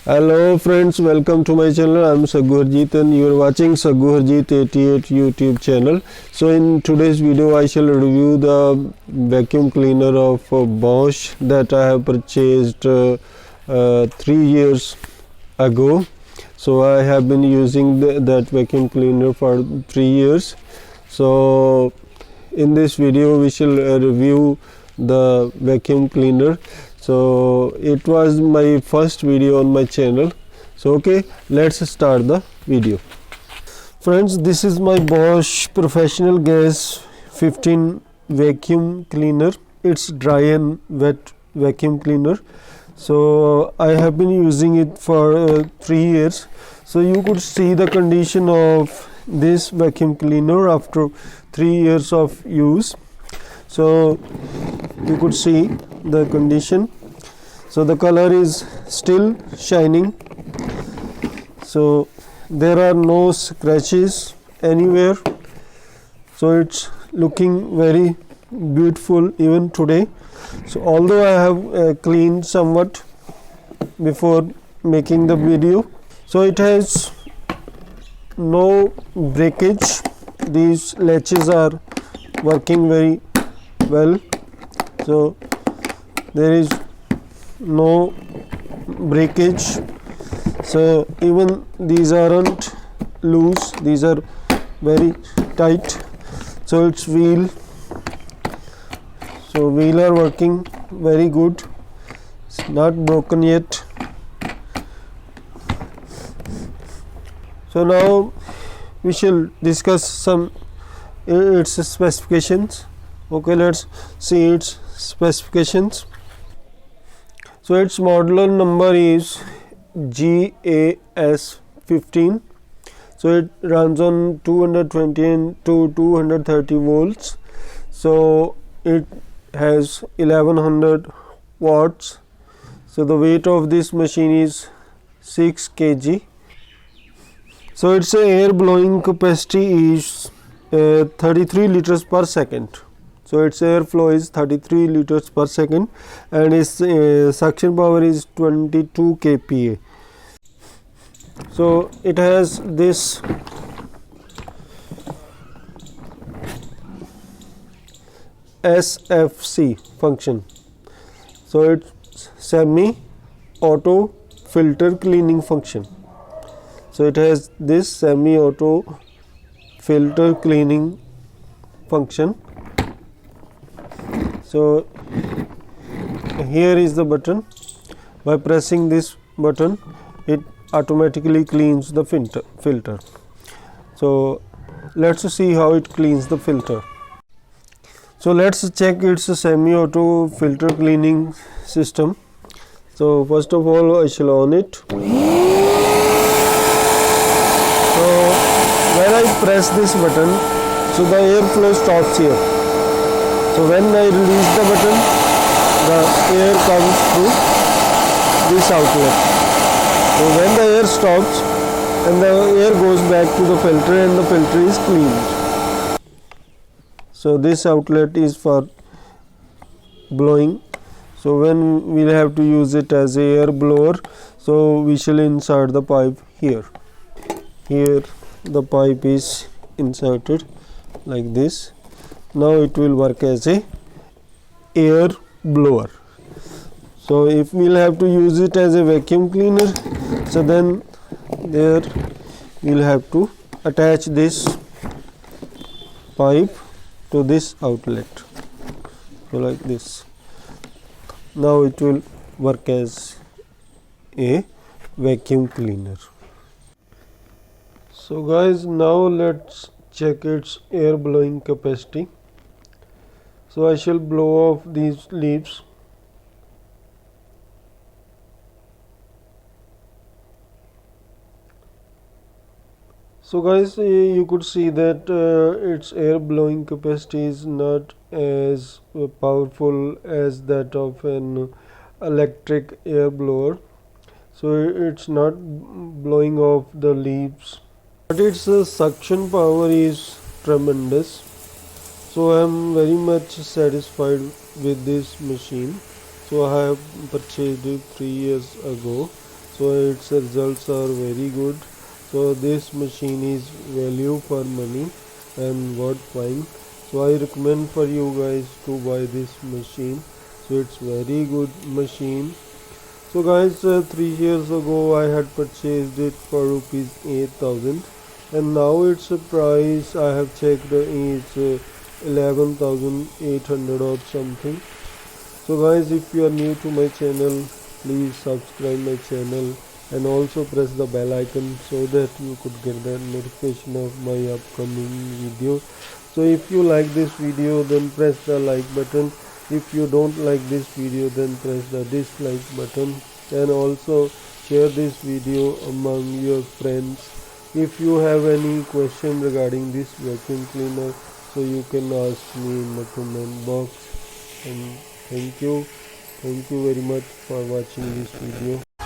Hello friends, welcome to my channel. I am Saggu Harjeet and you are watching Saggu Harjeet 88 YouTube channel. So in today's video I shall review the vacuum cleaner of Bosch that I have purchased 3 years ago. So I have been using that vacuum cleaner for 3 years. So in this video we shall review the vacuum cleaner. So it was my first video on my channel. So okay, let's start the video. Friends, this is my Bosch Professional Gas 15 vacuum cleaner. It's dry and wet vacuum cleaner. So I have been using it for 3 years. So you could see the condition of this vacuum cleaner after 3 years of use. So you could see the condition. So the color is still shining. So there are no scratches anywhere. So it's looking very beautiful even today. So although I have cleaned somewhat before making the video, so it has no breakage. These latches are working very well. So there is no breakage. So even these aren't loose, these are very tight. So it's wheel, so wheel are working very good. It's not broken yet. So now we shall discuss some its specifications. Okay, let's see its specifications. So its model number is GAS15. So it runs on 220 to 230 volts. So it has 1100 watts. So the weight of this machine is 6 kg. So its air blowing capacity is 33 liters per second. So its airflow is 33 liters per second and its suction power is 22 kPa. So it has this SFC function. So it's semi auto filter cleaning function. So it has this semi auto filter cleaning function. So here is the button. By pressing this button it automatically cleans the filter. So let's see how it cleans the filter. So let's check its semi-auto filter cleaning system. So first of all I shall on it. So when I press this button, so the airflow stops here. So when I release the button, the air comes through this outlet. So when the air stops and the air goes back to the filter and the filter is cleaned. So this outlet is for blowing. So when we will have to use it as a air blower, so we shall insert the pipe here. Here the pipe is inserted like this. Now it will work as a air blower. So if we will have to use it as a vacuum cleaner, so then there we will have to attach this pipe to this outlet. So like this. Now it will work as a vacuum cleaner. So guys, now let's check its air blowing capacity. So I shall blow off these leaves. So guys, you could see that its air blowing capacity is not as powerful as that of an electric air blower. So it's not blowing off the leaves, but its suction power is tremendous. So I am very much satisfied with this machine. So I have purchased it 3 years ago. so its results are very good. So this machine is value for money and worth buying. So I recommend for you guys to buy this machine. So it's very good machine. So guys, 3 years ago I had purchased it for rupees 8,000, and now its price I have checked is 11,800 or something. So guys, if you are new to my channel, please subscribe my channel and also press the bell icon so that you could get the notification of my upcoming video. So if you like this video, then press the like button. If you don't like this video, then press the dislike button, and also share this video among your friends. If you have any question regarding this vacuum cleaner, so you can ask me in the comment box. And thank you very much for watching this video.